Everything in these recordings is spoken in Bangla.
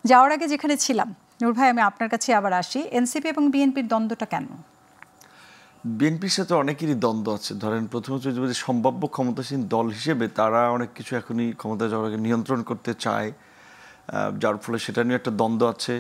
যাওয়ার আগে যেখানে ছিলাম, নূর ভাই আমি আপনার কাছে আবার আসি, এনসিপি এবং বিএনপির দ্বন্দ্বটা কেন? বিএনপির সাথে অনেকেরই দ্বন্দ্ব আছে। ধরেন প্রথমত যদি সম্ভাব্য ক্ষমতাসীন দল হিসেবে তারা অনেক কিছু এখনই ক্ষমতা যাওয়াকে নিয়ন্ত্রণ করতে চায়, যার ফলে সেটা নিয়ে একটা দ্বন্দ্ব আছে।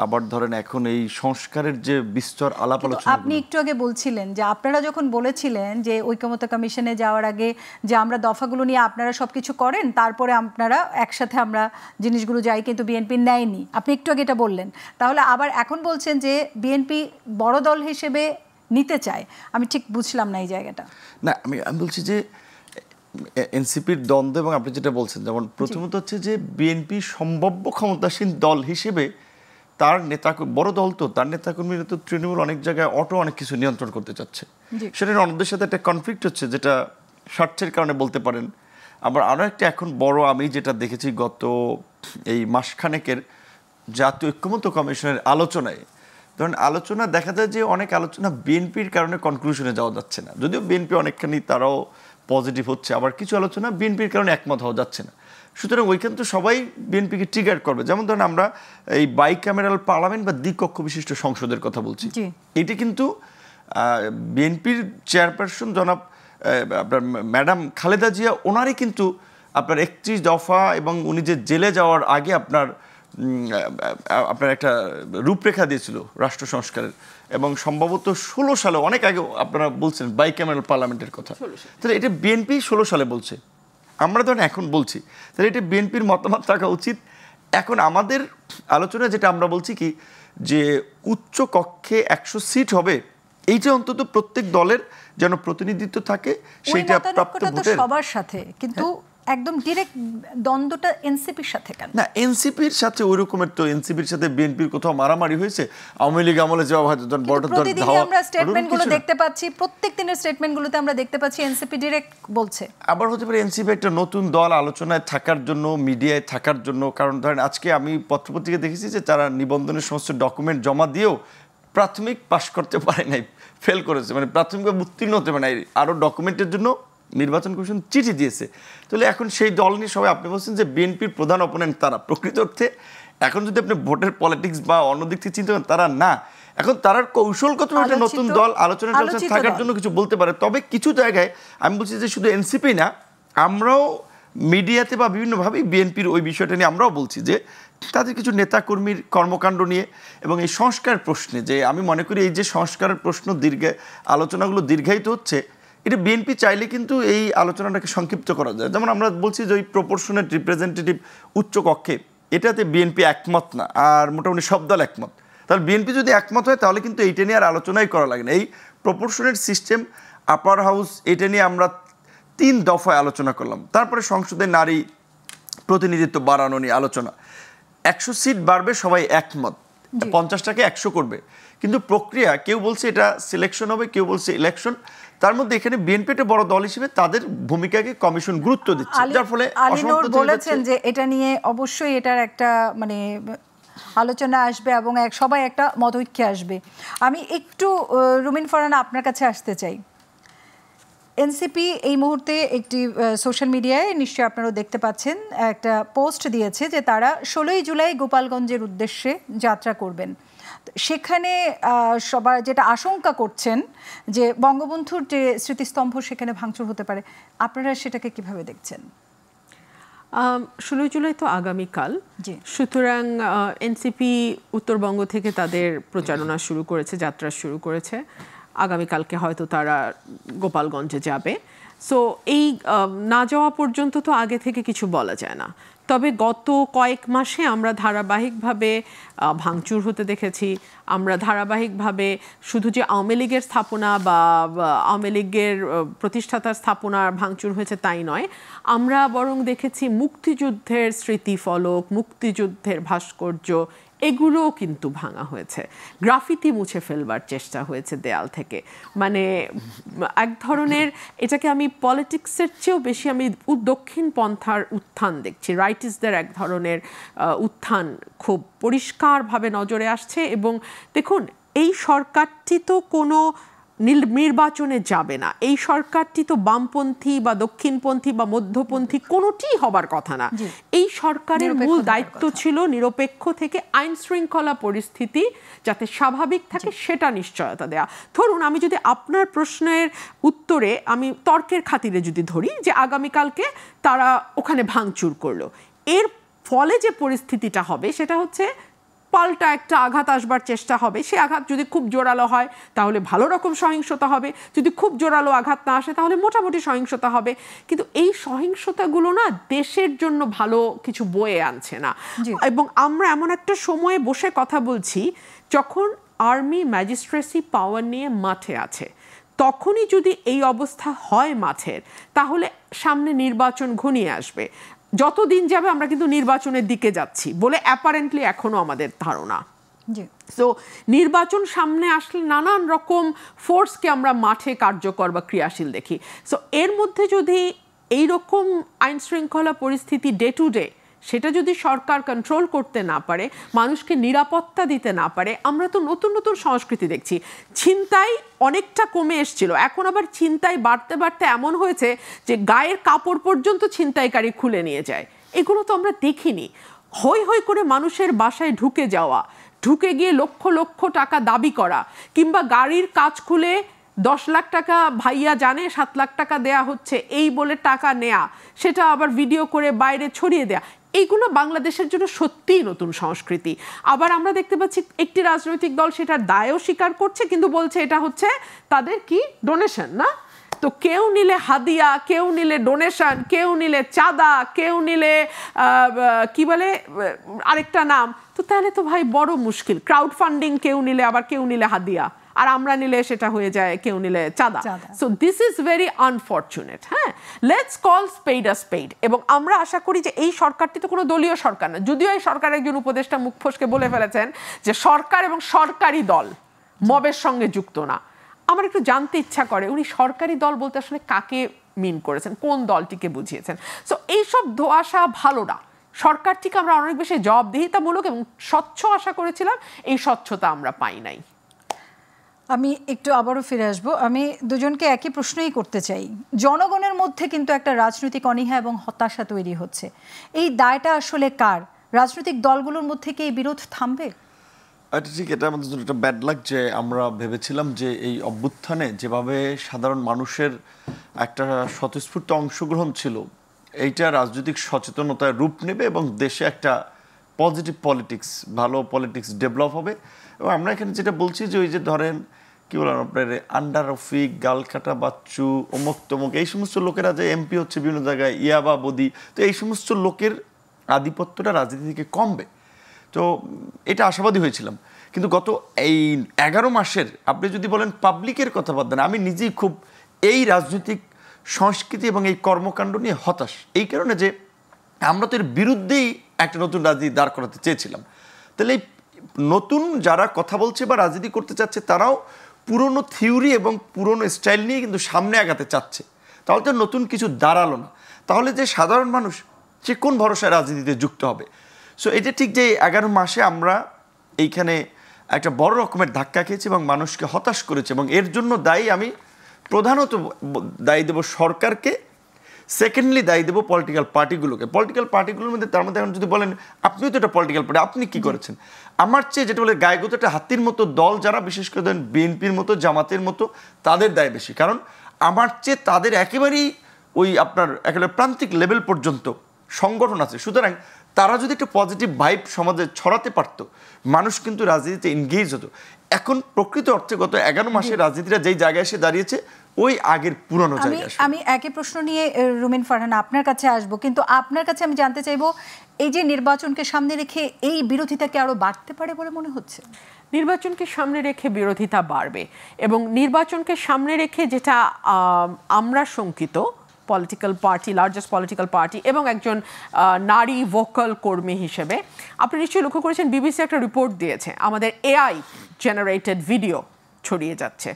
আবার ধরেন এখন এই সংস্কারের যে বিস্তর আলাপ আলোচনা, আপনি একটু আগে বলছিলেন যে আপনারা যখন বলেছিলেন যে ঐকমত্য কমিশনে যাওয়ার আগে যে আমরা দফাগুলো নিয়ে আপনারা সবকিছু করেন, তারপরে আপনারা একসাথে আমরা জিনিসগুলো যাই, কিন্তু বিএনপি নেয়নি, আপনি একটু আগে এটা বললেন। তাহলে আবার এখন বলছেন যে বিএনপি বড় দল হিসেবে নিতে চায়। আমি ঠিক বুঝলাম না এই জায়গাটা। না, আমি বলছি যে এনসিপির দ্বন্দ্ব এবং আপনি যেটা বলছেন, যেমন প্রথমত হচ্ছে যে বিএনপি সম্ভাব্য ক্ষমতাসীন দল হিসেবে তার নেতা, বড় দল তো, তার নেতাকর্মীরা তো তৃণমূল অনেক জায়গায় অনেক কিছু নিয়ন্ত্রণ করতে চাচ্ছে। সেটা অন্যদের সাথে একটা কনফ্লিক্ট হচ্ছে, যেটা স্বার্থের কারণে বলতে পারেন। আবার আরও একটা এখন বড়, আমি যেটা দেখেছি গত এই মাসখানেকের জাতীয় ঐক্যমত্য কমিশনের আলোচনায়, ধরেন আলোচনা দেখা যায় যে অনেক আলোচনা বিএনপির কারণে কনক্লুশনে যাওয়া যাচ্ছে না, যদিও বিএনপি অনেকখানি তারাও পজিটিভ হচ্ছে, আবার কিছু আলোচনা বিএনপির কারণে একমত হওয়া যাচ্ছে না। সুতরাং ওইখানে তো সবাই বিএনপিকে ট্রিগার করবে। যেমন ধরেন আমরা এই বাইক্যামেরাল পার্লামেন্ট বা দ্বিকক্ষ বিশিষ্ট সংসদের কথা বলছি, এটি কিন্তু বিএনপির চেয়ারপারসন জনাব আপনার ম্যাডাম খালেদা জিয়া, ওনারই কিন্তু আপনার 31 দফা এবং উনি যে জেলে যাওয়ার আগে আপনার একটা রূপরেখা দিয়েছিল রাষ্ট্র সংস্কারের, এবং সম্ভবত 16 সালে, অনেক আগে আপনারা বলছেন বাইক্যামেরাল পার্লামেন্টের কথা, তাহলে এটা বিএনপি 16 সালে বলছে, আমরা ধরেন এখন বলছি, তাহলে এটা বিএনপির মতামত থাকা উচিত। এখন আমাদের আলোচনা যেটা আমরা বলছি কি, যে উচ্চ কক্ষে 100 সিট হবে, এইটা অন্তত প্রত্যেক দলের যেন প্রতিনিধিত্ব থাকে, সেইটা প্রাপ্ত ভোটের সবার সাথে। কিন্তু একদম ডাইরেক্ট দ্বন্দ্বটা এনসিপির সাথে কেন? না, এনসিপির সাথে ওই রকমের তো, এনসিপির সাথে বিএনপির কোথাও মারামারি হয়েছে? আওয়ামী লীগ আমলে যাওয়া হয়তো আমরা স্টেটমেন্টগুলো দেখতে পাচ্ছি, প্রত্যেক দিনের স্টেটমেন্টগুলোতে আমরা দেখতে পাচ্ছি এনসিপি ডাইরেক্ট বলছে। আবার হতে পারে এনসিপি একটা নতুন দল আলোচনায় থাকার জন্য, মিডিয়ায় থাকার জন্য। কারণ ধরেন আজকে আমি পত্রপত্রিকা দেখেছি যে তারা নিবন্ধনের সমস্ত ডকুমেন্ট জমা দিয়েও প্রাথমিক পাশ করতে পারে নাই, ফেল করেছে, মানে প্রাথমিকভাবে উত্তীর্ণ হতে পারে নাই, আরও ডকুমেন্টের জন্য নির্বাচন কমিশন চিঠি দিয়েছে। তাহলে এখন সেই দল নিয়ে সবাই, আপনি বলছেন যে বিএনপির প্রধান অপোনেন্ট তারা, প্রকৃত অর্থে এখন যদি আপনি ভোটের পলিটিক্স বা অন্য দিক থেকে চিন্তা করেন, তারা না, এখন তারা কৌশলগত একটা নতুন দল আলোচনা থাকার জন্য কিছু বলতে পারে। তবে কিছু জায়গায় আমি বলছি যে শুধু এনসিপি না, আমরাও মিডিয়াতে বা বিভিন্নভাবেই বিএনপির ওই বিষয়টা নিয়ে আমরাও বলছি যে তাদের কিছু নেতাকর্মীর কর্মকাণ্ড নিয়ে এবং এই সংস্কার প্রশ্নে, যে আমি মনে করি এই যে সংস্কারের প্রশ্ন আলোচনাগুলো দীর্ঘায়িত হচ্ছে, এটা বিএনপি চাইলে কিন্তু এই আলোচনাটাকে সংক্ষিপ্ত করা যায়। যেমন আমরা বলছি যে ওই প্রপোর্শনেট রিপ্রেজেন্টেটিভ উচ্চ কক্ষে, এটাতে বিএনপি একমত না, আর মোটামুটি সব দল একমত। তাহলে বিএনপি যদি একমত হয় তাহলে কিন্তু এইটা নিয়ে আর আলোচনাই করা লাগে না। এই প্রপোর্শনেট সিস্টেম, আপার হাউস, এটা নিয়ে আমরা 3 দফায় আলোচনা করলাম। তারপরে সংসদে নারী প্রতিনিধিত্ব বাড়ানো নিয়ে আলোচনা, 100 সিট বাড়বে, সবাই একমত, 50টাকে 100 করবে। কিন্তু প্রক্রিয়া, কেউ বলছে এটা সিলেকশন হবে, কেউ বলছে ইলেকশন। তার মধ্যে এখানে বিএনপি একটা বড় দল হিসেবে তাদের ভূমিকাকে কমিশন গুরুত্ব দিচ্ছে, যার ফলে অসন্তোষ বলেছেন যে এটা নিয়ে অবশ্যই এটার একটা মানে আলোচনা আসবে এবং সবাই একটা মতৈক্যে আসবে। আমি একটু রুমিন ফারহানা আপনার কাছে আসতে চাই। এনসিপি এই মুহূর্তে একটি সোশ্যাল মিডিয়ায়, নিশ্চয়ই আপনারাও দেখতে পাচ্ছেন, একটা পোস্ট দিয়েছে যে তারা 16ই জুলাই গোপালগঞ্জের উদ্দেশ্যে যাত্রা করবেন। সেখানে সবার যেটা আশঙ্কা করছেন যে বঙ্গবন্ধুর যে স্মৃতিস্তম্ভ সেখানে ভাঙচুর হতে পারে, আপনারা সেটাকে কিভাবে দেখছেন? 16 জুলাই তো আগামীকাল, সুতরাং এনসিপি উত্তরবঙ্গ থেকে তাদের প্রচারণা শুরু করেছে, যাত্রা শুরু করেছে। আগামীকালকে হয়তো তারা গোপালগঞ্জে যাবে। সো এই না যাওয়া পর্যন্ত তো আগে থেকে কিছু বলা যায় না। তবে গত কয়েক মাসে আমরা ধারাবাহিকভাবে ভাঙচুর হতে দেখেছি। আমরা ধারাবাহিকভাবে শুধু যে আওয়ামী লীগের স্থাপনা বা আওয়ামী লীগের প্রতিষ্ঠাতার স্থাপনার ভাঙচুর হয়েছে তাই নয়, আমরা বরং দেখেছি মুক্তিযুদ্ধের স্মৃতিফলক, মুক্তিযুদ্ধের ভাস্কর্য, এগুলোও কিন্তু ভাঙা হয়েছে। গ্রাফিতি মুছে ফেলবার চেষ্টা হয়েছে দেয়াল থেকে। মানে এক ধরনের, এটাকে আমি পলিটিক্সের চেয়েও বেশি আমি দক্ষিণ পন্থার উত্থান দেখছি। রাইটিস্টদের এক ধরনের উত্থান খুব পরিষ্কারভাবে নজরে আসছে। এবং দেখুন, এই সরকারটি তো কোনো নির্বাচনে যাবে না, এই সরকারটি তো বামপন্থী বা দক্ষিণপন্থী বা মধ্যপন্থী কোনোটিই হবার কথা না। এই সরকারের মূল দায়িত্ব ছিল নিরপেক্ষ থেকে আইন শৃঙ্খলা পরিস্থিতি যাতে স্বাভাবিক থাকে সেটা নিশ্চয়তা দেয়া। ধরুন আমি যদি আপনার প্রশ্নের উত্তরে আমি তর্কের খাতিরে যদি ধরি যে আগামীকালকে তারা ওখানে ভাঙচুর করলো, এর ফলে যে পরিস্থিতিটা হবে সেটা হচ্ছে পাল্টা একটা আঘাত আসবার চেষ্টা হবে। সে আঘাত যদি খুব জোরালো হয় তাহলে ভালো রকম সহিংসতা হবে, যদি খুব জোরালো আঘাত না আসে তাহলে মোটামুটি সহিংসতা হবে। কিন্তু এই সহিংসতাগুলো না দেশের জন্য ভালো কিছু বয়ে আনছে না। এবং আমরা এমন একটা সময়ে বসে কথা বলছি যখন আর্মি ম্যাজিস্ট্রেসি পাওয়ার নিয়ে মাঠে আছে, তখনই যদি এই অবস্থা হয় মাঠের, তাহলে সামনে নির্বাচন ঘনিয়ে আসবে। যতদিন যাবে আমরা কিন্তু নির্বাচনের দিকে যাচ্ছি বলে অ্যাপারেন্টলি এখনো আমাদের ধারণা। সো নির্বাচন সামনে আসলে নানান রকম ফোর্সকে আমরা মাঠে কার্যকর বা ক্রিয়াশীল দেখি। সো এর মধ্যে যদি এইরকম আইন শৃঙ্খলা পরিস্থিতি ডে টু ডে সেটা যদি সরকার কন্ট্রোল করতে না পারে, মানুষকে নিরাপত্তা দিতে না পারে, আমরা তো নতুন নতুন সংস্কৃতি দেখছি। ছিনতাই অনেকটা কমে এসেছিল, এখন আবার ছিনতাই বাড়তে বাড়তে এমন হয়েছে যে গায়ের কাপড় পর্যন্ত ছিনতাইকারী খুলে নিয়ে যায়। এগুলো তো আমরা দেখিনি। হই হই করে মানুষের বাসায় ঢুকে যাওয়া, ঢুকে গিয়ে লক্ষ লক্ষ টাকা দাবি করা, কিংবা গাড়ির কাজ খুলে 10 লাখ টাকা ভাইয়া জানে 7 লাখ টাকা দেয়া হচ্ছে এই বলে টাকা নেয়া, সেটা আবার ভিডিও করে বাইরে ছড়িয়ে দেয়া, এইগুলো বাংলাদেশের জন্য সত্যিই নতুন সংস্কৃতি। আবার আমরা দেখতে পাচ্ছি একটি রাজনৈতিক দল সেটার দায়ও স্বীকার করছে, কিন্তু বলছে এটা হচ্ছে তাদের কি ডোনেশন না। তো কেউ নিলে হাদিয়া, কেউ নিলে ডোনেশন, কেউ নিলে চাঁদা, কেউ নিলে কি বলে আরেকটা নাম। তো তাহলে তো ভাই বড় মুশকিল। ক্রাউড ফান্ডিং কেউ নিলে, আবার কেউ নিলে হাদিয়া, আর আমরা নিলে সেটা হয়ে যায় কেউ নিলে চাঁদা। So this is very unfortunate. হ্যাঁ, let's call spade a spade. এবং আমরা আশা করি যে এই সরকারটি তো কোনো দলীয় সরকার না, যদিও এই সরকারের একজন উপদেষ্টা মুখ ফসকে বলে ফেলেছেন যে সরকার এবং সরকারি দল মবের সঙ্গে যুক্ত না। আমার একটু জানতে ইচ্ছা করে উনি সরকারি দল বলতে আসলে কাকে মিন করেছেন, কোন দলটিকে বুঝিয়েছেন। সো এইসব ধোঁয়াশা ভালো না। সরকারটিকে আমরা অনেক বেশি জবাবদিহিতামূলক এবং স্বচ্ছ আশা করেছিলাম, এই স্বচ্ছতা আমরা পাই নাই। আমি একটু আবারও ফিরে আসবো। আমি দুজনকে একই প্রশ্নই করতে চাই। জনগণের মধ্যে কিন্তু একটা রাজনৈতিক অনীহা এবং হতাশা তৈরি হচ্ছে, এই দায়টা আসলে কার? রাজনৈতিক দলগুলোর মধ্যে কি এই বিরোধ থামবে? এটা ঠিক, এটা আমাদের জন্য একটা ব্যাড লাক যে আমরা ভেবেছিলাম যে এই অভ্যুত্থানে যেভাবে সাধারণ মানুষের একটা স্বতঃস্ফূর্ত অংশগ্রহণ ছিল, এইটা রাজনৈতিক সচেতনতায় রূপ নেবে এবং দেশে একটা পজিটিভ পলিটিক্স, ভালো পলিটিক্স ডেভেলপ হবে। এবং আমরা এখানে যেটা বলছি যে ওই যে ধরেন কি বলেন আপনার আন্ডার রফিক, গালকাটা বাচ্চু, অমুক তমুক, এই সমস্ত লোকেরা যে এমপি হচ্ছে বিভিন্ন জায়গায়, ইয়াবা বদি, তো এই সমস্ত লোকের আধিপত্যটা রাজনীতি থেকে কমবে। তো এটা আশাবাদী হয়েছিলাম। কিন্তু গত এই 11 মাসের আপনি যদি বলেন পাবলিকের কথা বাদ দেন, আমি নিজেই খুব এই রাজনৈতিক সংস্কৃতি এবং এই কর্মকাণ্ড নিয়ে হতাশ। এই কারণে যে আমরা তো এর বিরুদ্ধেই একটা নতুন রাজনীতি দাঁড় করাতে চেয়েছিলাম। তাহলে এই নতুন যারা কথা বলছে বা রাজনীতি করতে চাচ্ছে তারাও পুরনো থিওরি এবং পুরনো স্টাইল নিয়ে কিন্তু সামনে আগাতে চাচ্ছে, তাহলে তো নতুন কিছু দাঁড়ালো না। তাহলে যে সাধারণ মানুষ সে কোন ভরসায় রাজনীতিতে যুক্ত হবে? সো এটা ঠিক যে 11 মাসে আমরা এইখানে একটা বড় রকমের ধাক্কা খেয়েছি এবং মানুষকে হতাশ করেছি, এবং এর জন্য দায়ী আমি প্রধানত দায়ী দেব সরকারকে, সেকেন্ডলি দায়ী দেবো পলিটিক্যাল পার্টিগুলোকে। পলিটিক্যাল পার্টিগুলোর মধ্যে তার মধ্যে এখন যদি বলেন আপনিও তো একটা পলিটিক্যাল পার্টি, আপনি কি করেছেন? আমার চেয়ে যেটা বলে গায়ে গোতো একটা হাতির মতো দল যারা, বিশেষ করে ধরেন বিএনপির মতো, জামাতের মতো, তাদের দায় বেশি। কারণ আমার চেয়ে তাদের একেবারেই ওই আপনার একেবারে প্রান্তিক লেভেল পর্যন্ত সংগঠন আছে। সুতরাং তারা যদি একটা পজিটিভ ভাইব সমাজে ছড়াতে পারতো, মানুষ কিন্তু রাজনীতিতে এনগেজ হতো। এখন প্রকৃত অর্থে গত 11 মাসে রাজনীতিটা যেই জায়গায় এসে দাঁড়িয়েছে ওই আগের পুরনো জায়গায়। আমি একই প্রশ্ন নিয়ে রুমিন ফারহানা আপনার কাছে আসবো, কিন্তু আপনার কাছে আমি জানতে চাইবো এই যে নির্বাচনকে সামনে রেখে এই বিরোধিতাকে আরো বাড়তে পারে বলে মনে হচ্ছে? নির্বাচনকে সামনে রেখে বিরোধিতা বাড়বে, এবং নির্বাচনকে সামনে রেখে যেটা আমরা শঙ্কিত, political party, largest political party এবং একজন নারী ভোকাল কর্মী হিসেবে, আপনি নিশ্চয়ই লক্ষ্য করেছেন বিবিসি একটা রিপোর্ট দিয়েছে, আমাদের এআই জেনারেটেড ভিডিও, ছড়িয়ে যাচ্ছে,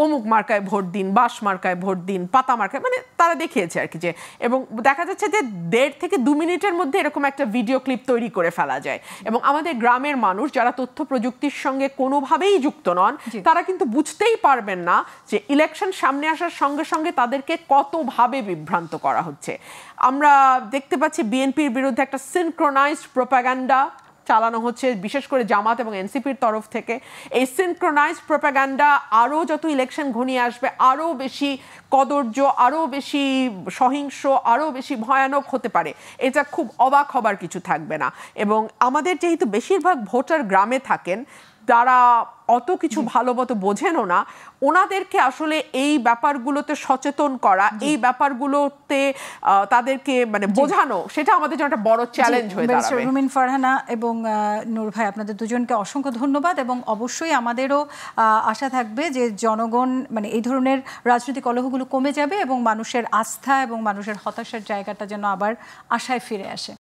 অমুক মার্কায় ভোট দিন, বাস মার্কায় ভোট দিন, পাতা মার্কায়, মানে তারা দেখিয়েছে আর কি যে, এবং দেখা যাচ্ছে যে 1.5 থেকে 2 মিনিটের মধ্যে এরকম একটা ভিডিও ক্লিপ তৈরি করে ফেলা যায়। এবং আমাদের গ্রামের মানুষ যারা তথ্য প্রযুক্তির সঙ্গে কোনোভাবেই যুক্ত নন, তারা কিন্তু বুঝতেই পারবেন না যে ইলেকশন সামনে আসার সঙ্গে সঙ্গে তাদেরকে কতভাবে বিভ্রান্ত করা হচ্ছে। আমরা দেখতে পাচ্ছি বিএনপির বিরুদ্ধে একটা সিনক্রোনাইজড প্রোপাগান্ডা চালানো হচ্ছে, বিশেষ করে জামাত এবং এনসিপির তরফ থেকে। এই সিনক্রোনাইজড প্রোপাগান্ডা আরও যত ইলেকশন ঘনিয়ে আসবে আরও বেশি কদর্য, আরও বেশি সহিংস, আরও বেশি ভয়ানক হতে পারে। এটা খুব অবাক হবার কিছু থাকবে না। এবং আমাদের যেহেতু বেশিরভাগ ভোটার গ্রামে থাকেন, যারা অত কিছু ভালো মতো বোঝেনও না, ওনাদেরকে আসলে এই ব্যাপারগুলোতে সচেতন করা, এই ব্যাপারগুলোতে তাদেরকে মানে বোঝানো, সেটা আমাদের জন্য একটা বড় চ্যালেঞ্জ হয়ে দাঁড়াবে। রুমিন ফারহানা এবং নূর ভাই, আপনাদের দুজনকে অসংখ্য ধন্যবাদ। এবং অবশ্যই আমাদেরও আশা থাকবে যে জনগণ মানে এই ধরনের রাজনৈতিক কলহগুলো কমে যাবে এবং মানুষের আস্থা এবং মানুষের হতাশার জায়গাটা যেন আবার আশায় ফিরে আসে।